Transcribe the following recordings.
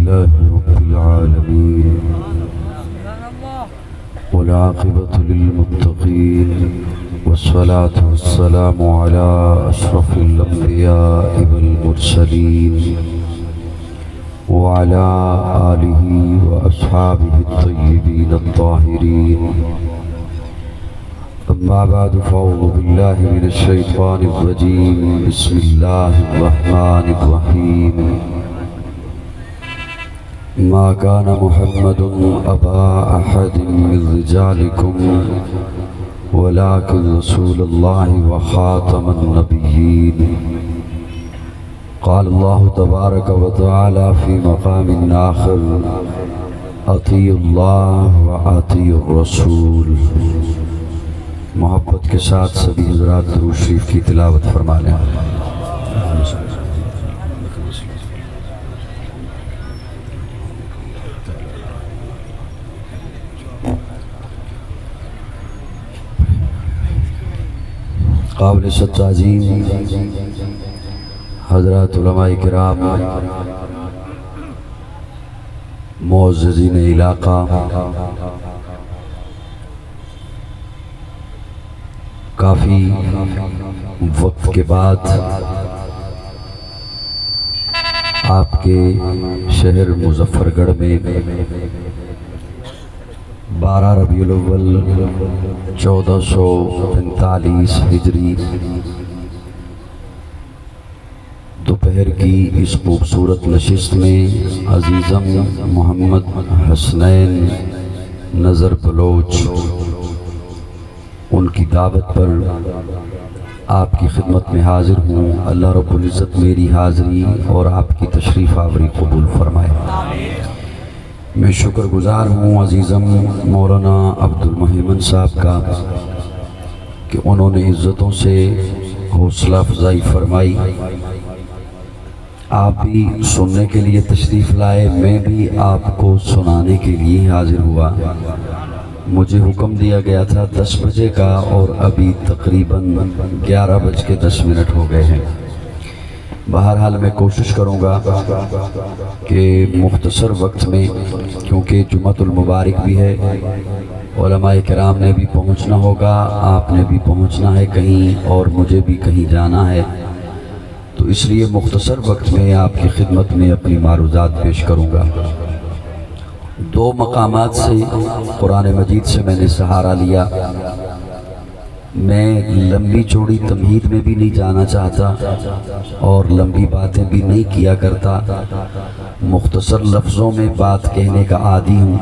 لله رب العالمين والعاقبة للمتقين والصلاة والسلام على أشرف الأنبياء والمرسلين وعلى آله وأصحابه الطيبين الطاهرين. أما بعد فأعوذ بالله من الشيطان الرجيم. بسم الله الرحمن الرحيم. ما كان محمد أبا أحد من رجالكم ولكن رسول الله وخاتم النبيين. قال الله تبارك وتعالى في مقام آخر: أطيعوا الله وأطيعوا الرسول. محبت کے ساتھ سبھی حضرات درود شریف کی تلاوت فرما لیں. قابل تعظیم حضرات علماء کرام، معززین علاقہ، کافی وقت کے بعد آپ کے شہر مظفر گڑھ میں 12 ربیع الاول 1445 ہجری دوپہر کی اس خوبصورت نشست میں عزیزم محمد حسنین نظر بلوچ ان کی دعوت پر آپ کی خدمت میں حاضر ہوں. اللہ رب العزت میری حاضری اور آپ کی تشریف آوری قبول فرمائے. میں شکر گزار ہوں عزیزم مولانا عبد المحیمن صاحب کا کہ انہوں نے عزتوں سے حوصلہ افزائی فرمائی. آپ بھی سننے کے لیے تشریف لائے، میں بھی آپ کو سنانے کے لیے حاضر ہوا. مجھے حکم دیا گیا تھا 10 بجے کا اور ابھی تقریباً 11:10 ہو گئے ہیں. بہرحال میں کوشش کروں گا کہ مختصر وقت میں، کیونکہ جمعۃ المبارک بھی ہے، علماء کرام نے بھی پہنچنا ہوگا، آپ نے بھی پہنچنا ہے کہیں اور مجھے بھی کہیں جانا ہے، تو اس لیے مختصر وقت میں آپ کی خدمت میں اپنی معروضات پیش کروں گا. 2 مقامات سے قرآن مجید سے میں نے سہارا لیا. میں لمبی چوڑی تمہید میں بھی نہیں جانا چاہتا اور لمبی باتیں بھی نہیں کیا کرتا. مختصر لفظوں میں بات کہنے کا عادی ہوں،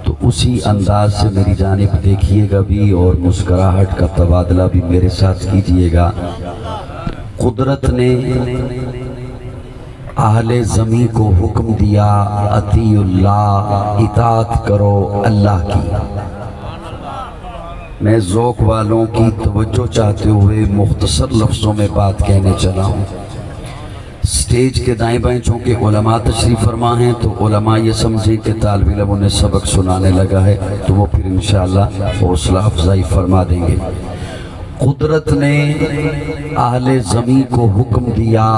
تو اسی انداز سے میری جانب دیکھیے گا بھی اور مسکراہٹ کا تبادلہ بھی میرے ساتھ کیجیے گا. قدرت نے اہل زمین کو حکم دیا اطیعوا اللہ، اطاعت کرو اللہ کی. میں ذوق والوں کی توجہ چاہتے ہوئے مختصر لفظوں میں بات کہنے چلا ہوں. سٹیج کے دائیں بائیں چونکہ علماء تشریف فرما ہیں تو علماء یہ سمجھیں کہ طالب علم انہیں سبق سنانے لگا ہے، تو وہ پھر انشاءاللہ حوصلہ افزائی فرما دیں گے. قدرت نے اہل زمین کو حکم دیا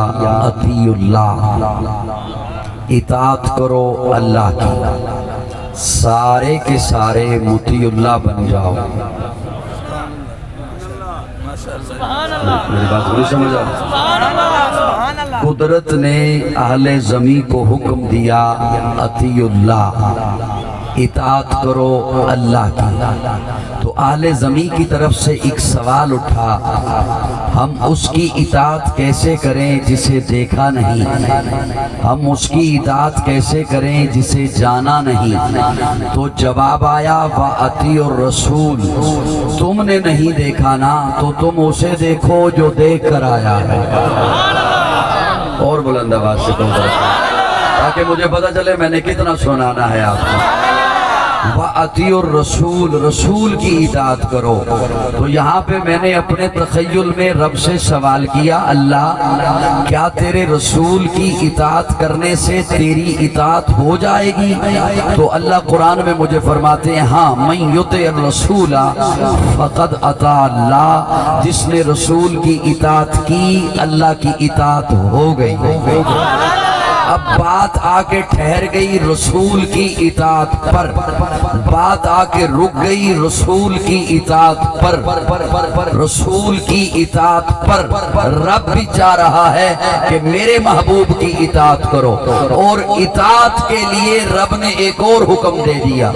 اطیعوا اللہ، اطاعت کرو اللہ کی. سارے کے سارے مطیع اللہ بن جاؤ. میری بات نہیں سمجھ آ رہی؟ قدرت نے اہل زمین کو حکم دیا اطیعوا اللہ، اطاعت کرو اللہ کی. تو اہل زمین کی طرف سے ایک سوال اٹھا، ہم اس کی اطاعت کیسے کریں جسے دیکھا نہیں؟ ہم اس کی اطاعت کیسے کریں جسے جانا نہیں؟ تو جواب آیا وَأَطِيعُوا الرَّسُولَ، تم نے نہیں دیکھا نا تو تم اسے دیکھو جو دیکھ کر آیا ہے. اور بلند آواز سے کہوں تاکہ مجھے پتہ چلے میں نے کتنا سنانا ہے آپ کو. وَأَطِيعُوا الرَّسُولَ، رسول کی اطاعت کرو. تو یہاں پہ میں نے اپنے تخیل میں رب سے سوال کیا، اللہ کیا تیرے رسول کی اطاعت کرنے سے تیری اطاعت ہو جائے گی؟ تو اللہ قرآن میں مجھے فرماتے ہیں ہاں، مَن یُطِعِ الرَّسُولَ فَقَدْ اَطَاعَ اللَّهَ، جس نے رسول کی اطاعت کی اللہ کی اطاعت ہو گئی. اب بات آ کے ٹھہر گئی رسول کی اطاعت پر، بات آ کے رک گئی رسول کی اطاعت پر، رسول کی اطاعت پر۔ رب بھی چاہ رہا ہے کہ میرے محبوب کی اطاعت کرو، اور اطاعت کے لیے رب نے ایک اور حکم دے دیا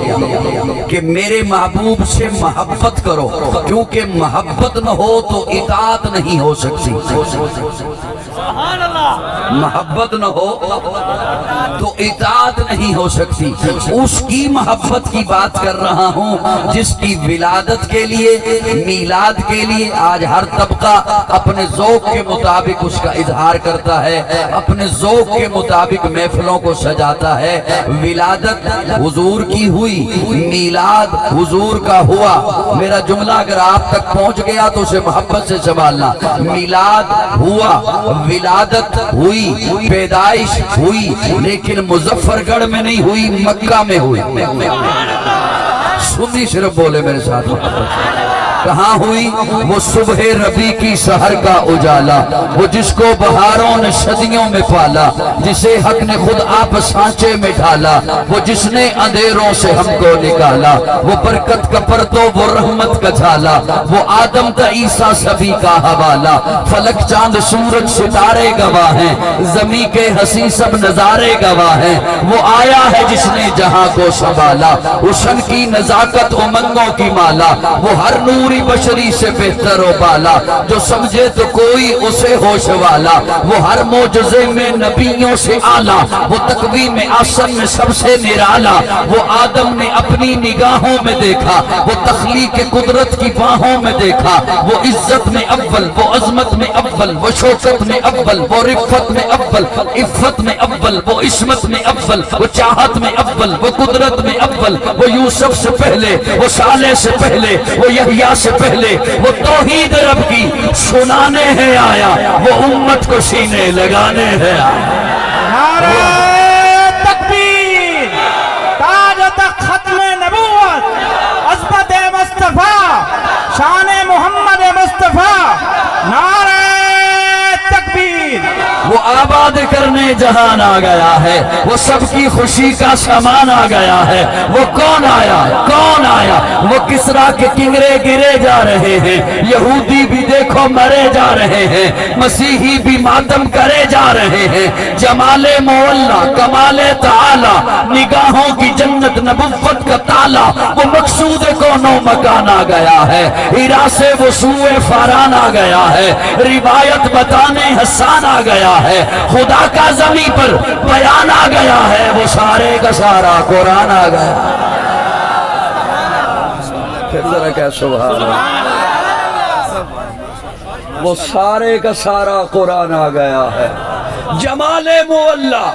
کہ میرے محبوب سے محبت کرو، کیونکہ محبت نہ ہو تو اطاعت نہیں ہو سکتی، محبت نہ ہو تو اطاعت نہیں ہو سکتی۔ اس کی محبت کی بات کر رہا ہوں جس کی ولادت کے لیے، میلاد کے لیے آج ہر طبقہ اپنے ذوق کے مطابق اس کا اظہار کرتا ہے، اپنے ذوق کے مطابق محفلوں کو سجاتا ہے۔ ولادت حضور کی ہوئی، میلاد حضور کا ہوا۔ میرا جملہ اگر آپ تک پہنچ گیا تو اسے محبت سے سنبھالنا۔ میلاد ہوا، ولادت ہوئی، پیدائش ہوئی، لیکن مظفر گڑھ میں نہیں ہوئی، مکہ میں ہوئی۔ سنی صرف بولے میرے ساتھ، کہاں ہوئی؟ وہ صبح ربی کی سحر کا اجالا، وہ جس کو بہاروں نے صدیوں میں پالا، جسے حق نے خود آپ سانچے میں ڈالا، وہ جس نے اندھیروں سے ہم کو نکالا، وہ برکت کا پرتو، وہ رحمت کا جھالا، وہ آدم تا عیسیٰ سبھی کا حوالہ۔ فلک چاند سورج ستارے گواہ ہیں، زمین کے حسین سب نظارے گواہ ہیں۔ وہ آیا ہے جس نے جہاں کو سنبھالا، حسن کی نزاکت امنگوں کی مالا، وہ ہر نور بشری سے بہتر و بالا، جو سمجھے تو کوئی اسے ہوش والا، وہ ہر معجزے میں نبیوں سے آلہ، وہ تقویم آسم میں سب سے نرالا، وہ آدم نے اپنی نگاہوں میں دیکھا، وہ تخلیق قدرت کی باہوں میں دیکھا، وہ عزت میں اول، وہ عظمت میں اول، وہ شوکت میں اول، وہ رفت میں اول، عفت میں اول، وہ عصمت میں اول، وہ چاہت میں اول، وہ قدرت میں اول، وہ یوسف سے پہلے، وہ صالح سے پہلے، وہ یحییٰ سے پہلے، وہ توحید رب کی سنانے ہے آیا، وہ امت کو سینے لگانے ہے آیا۔ نعرہ تکبیر، تاج و تخت ختم نبوت، عظمت مصطفیٰ، شان محمد مصطفیٰ، نعرہ تکبیر۔ وہ آباد کرنے جہان آ گیا ہے، وہ سب کی خوشی کا سامان آ گیا ہے۔ وہ کون آیا؟ کون آیا؟ وہ کسرا کے کنگرے گرے جا رہے ہیں، یہودی بھی دیکھو مرے جا رہے ہیں، مسیحی بھی ماتم کرے جا رہے ہیں۔ جمال مولا، کمال تعالی، نگاہوں کی جنت، نبوت کا تالا، وہ مقصود کونوں مکان آ گیا ہے۔ ہیرا سے وہ سوئے فاران آ گیا ہے، روایت بتانے حسان آ گیا ہے، خدا کا زمین پر بیان آ گیا ہے، وہ سارے کا سارا قرآن آ گیا۔ پھر ذرا کیا سبحان اللہ، وہ سارے کا سارا قرآن آ گیا ہے۔ جمال مولا،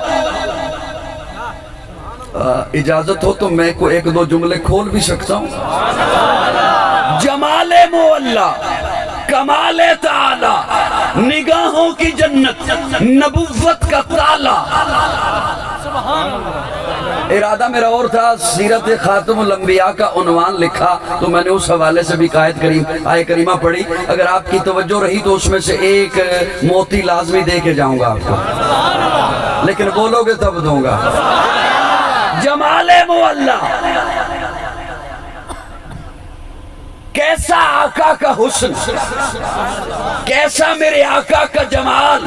اجازت ہو تو میں کو ایک دو جملے کھول بھی سکتا ہوں۔ جمال مولا، کمال تعالی، نگاہوں کی جنت، نبوت کا تالا۔ ارادہ میرا اور تھا، سیرت خاتم الانبیاء کا عنوان لکھا تو میں نے اس حوالے سے بھی آیت کریمہ پڑھی۔ اگر آپ کی توجہ رہی تو اس میں سے ایک موتی لازمی دے کے جاؤں گا آپ کو، لیکن بولو گے تب دوں گا۔ جمال مولا، کیسا آقا کا حسن، کیسا میرے آقا کا جمال۔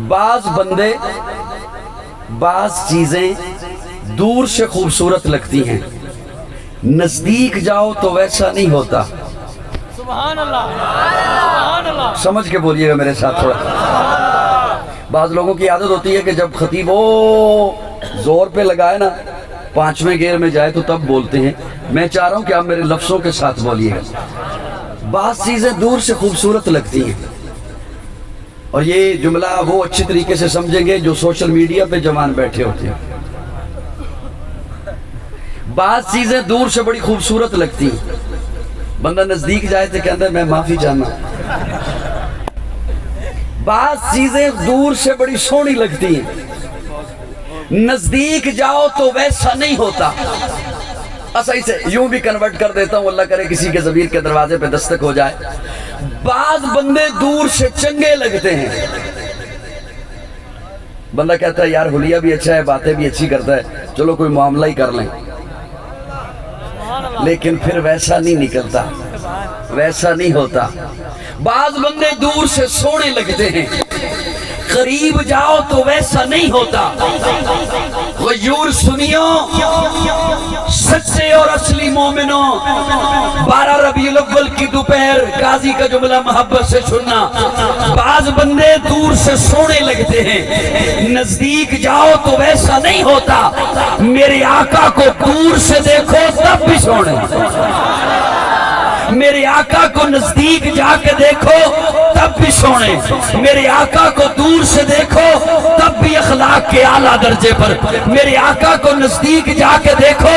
بعض بندے، بعض چیزیں دور سے خوبصورت لگتی ہیں، نزدیک جاؤ تو ویسا نہیں ہوتا۔ سبحان اللہ، سبحان اللہ، سمجھ کے بولیے گا میرے ساتھ تھوڑا۔ بعض لوگوں کی عادت ہوتی ہے کہ جب خطیب زور پہ لگائے نا، پانچویں گیئر میں جائے تو تب بولتے ہیں۔ میں چاہ رہا ہوں کہ آپ میرے لفظوں کے ساتھ بولیے گا۔ بعض چیزیں دور سے خوبصورت لگتی ہیں، اور یہ جملہ وہ اچھی طریقے سے سمجھیں گے جو سوشل میڈیا پہ جوان بیٹھے ہوتے ہیں۔ بعض چیزیں دور سے بڑی خوبصورت لگتی ہیں، بندہ نزدیک جائے تو کہتا ہے میں معافی چاہنا۔ بعض چیزیں دور سے بڑی سونی لگتی ہیں، نزدیک جاؤ تو ویسا نہیں ہوتا۔ ایسا اسے یوں بھی کنورٹ کر دیتا ہوں، اللہ کرے کسی کے ضمیر کے دروازے پہ دستک ہو جائے۔ بعض بندے دور سے چنگے لگتے ہیں، بندہ کہتا ہے یار حلیہ بھی اچھا ہے، باتیں بھی اچھی کرتا ہے، چلو کوئی معاملہ ہی کر لیں، لیکن پھر ویسا نہیں نکلتا، ویسا نہیں ہوتا۔ بعض بندے دور سے سونے لگتے ہیں، قریب جاؤ تو ویسا نہیں ہوتا۔ غیور سنیو، سچے اور اصلی مومنوں، 12 ربیع الاول کی دوپہر قاضی کا جملہ محبت سے سننا۔ بعض بندے دور سے سونے لگتے ہیں، نزدیک جاؤ تو ویسا نہیں ہوتا۔ میرے آقا کو دور سے دیکھو تب بھی سونے، میرے آقا کو نزدیک جا کے دیکھو تب بھی سونے، میرے آقا کو دور سے دیکھو تب بھی اخلاق کے اعلیٰ درجے پر، میرے آقا کو نزدیک جا کے دیکھو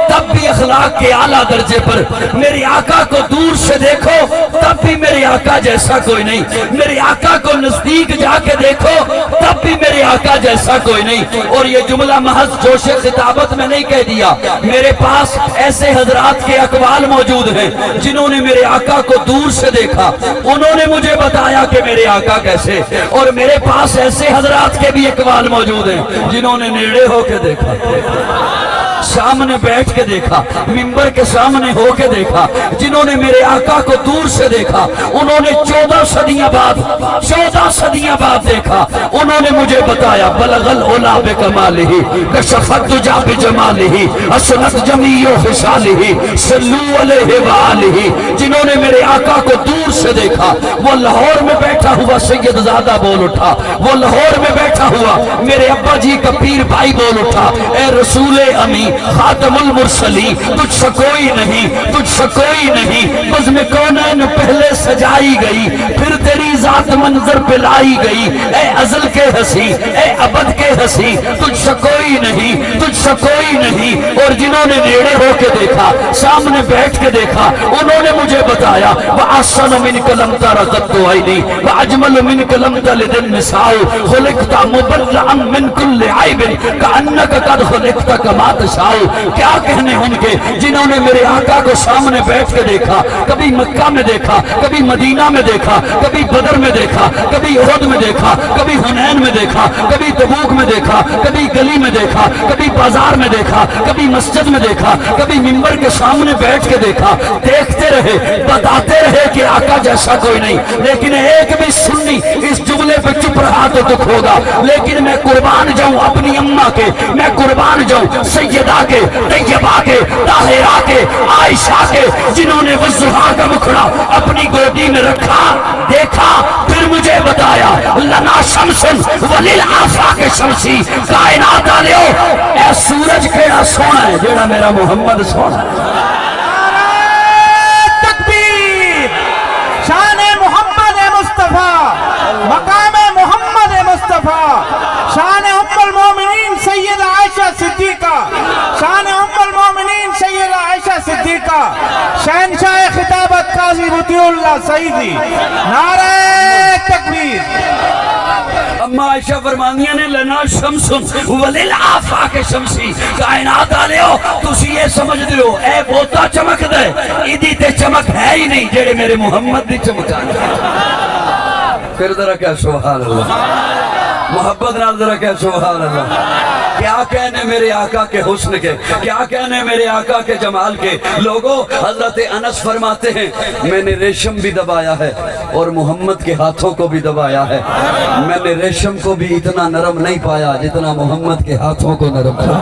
تب بھی اخلاق کے اعلیٰ درجے پر، میرے آقا کو دور سے دیکھو تب بھی میرے آقا جیسا کوئی نہیں، میرے آقا کو نزدیک جا کے دیکھو تب بھی میرے آقا جیسا کوئی نہیں۔ اور یہ جملہ محض جوش خطابت میں نہیں کہہ دیا، میرے پاس ایسے حضرات کے اقوال موجود ہیں جنہوں نے میرے آقا کو دور سے دیکھا، انہوں نے مجھے بتایا کہ میرے آقا کیسے، اور میرے پاس ایسے حضرات کے بھی اقوال موجود ہیں جنہوں نے نیڑے ہو کے دیکھا، سامنے بیٹھ کے دیکھا، منبر کے سامنے ہو کے دیکھا، جنہوں نے میرے آقا کو دور سے دیکھا انہوں نے 14 صدیاں بعد دیکھا، انہوں نے مجھے بتایا بلغ العلا بکمالہ کشف الدجی بجمالہ اسنت جمیع خصالہ صلو علیہ وآلہ۔ جنہوں نے میرے آقا کو دور سے دیکھا، وہ لاہور میں بیٹھا ہوا سید زادہ بول اٹھا، وہ لاہور میں بیٹھا ہوا میرے ابا جی کا پیر بھائی بول اٹھا، اے رسول امی خاتم المرسلی، تجھ سے کوئی نہیں، تجھ سے کوئی نہیں، بزم کونین پہلے سجائی گئی، پھر تیری ذات منظر پہ لائی گئی، اے ازل کے ہنسی، اے ابد کے ہنسی، تجھ سے کوئی نہیں، تجھ سے کوئی نہیں۔ اور جنہوں نے نیڑے ہو کے دیکھا، سامنے بیٹھ کے دیکھا، انہوں نے مجھے بتایا وَأَحْسَنُ مِنْكَ لَمْ تَرَ قَطُّ عَيْنِي وَأَجْمَلُ مِنْكَ لَمْ تَلِدِ النِّسَاءُ خُلِقْتَ مُبَرَّئًا مِنْ كُلِّ عَيْبٍ كَأَنَّكَ قَدْ خُلِقْتَ كَمَا تَشَاءُ۔ کیا کہنے ان کے جنہوں نے میرے آقا کو سامنے بیٹھ کے دیکھا، کبھی مکہ میں دیکھا، کبھی مدینہ میں دیکھا، کبھی بدر میں دیکھا، کبھی احد میں دیکھا، کبھی حنین میں دیکھا، کبھی تبوک میں دیکھا، کبھی گلی میں دیکھا، کبھی بازار میں دیکھا، کبھی مسجد میں دیکھا، کبھی منبر کے سامنے بیٹھ کے دیکھا، دیکھتے رہے، بتاتے رہے کہ آقا جیسا کوئی نہیں، لیکن ایک بھی سنی اس جملے پہ چپ رہا تو دکھ ہوگا۔ لیکن میں قربان جاؤں اپنی اماں کے، میں قربان جاؤں سیدہ کے، طیبہ کے، طاہرہ کے، عائشہ کے، جنہوں نے وضحیٰ کا مکھڑا اپنی گودی میں رکھا، دیکھا، پھر مجھے بتایا لنا شمسن وللآفاق شمسی، کائنات آلیو اے سورج کیڑا سونا ہے جیڑا میرا محمد سونا ہے۔ تکبیر، شان محمد مصطفیٰ، مقام محمد مصطفیٰ، شان ام المومنین سیدہ عائشہ صدیقہ، شان ام المومنین سیدہ عائشہ صدیقہ، شہنشاہ خطابت قاضی مطیع اللہ سعیدی، نعرہ تکبیر۔ اما عائشہ فرمانیاں نے لنا شمسن وللآفاق شمسی، کائنات آلیو تسی یہ سمجھ دیو اے بوتا چمک دے، ایدی تے چمک ہے ہی نہیں جیڑے میرے محمد دی چمکا ہے۔ پھر ذرا کہہ سبحان اللہ، محبت نال ذرا کہہ سبحان اللہ۔ کیا کہنے میرے آقا کے حسن کے، کیا کہنے میرے آقا کے جمال کے۔ لوگوں، حضرت انس فرماتے ہیں میں نے ریشم بھی دبایا ہے اور محمد کے ہاتھوں کو بھی دبایا ہے، میں نے ریشم کو بھی اتنا نرم نہیں پایا جتنا محمد کے ہاتھوں کو نرم پایا۔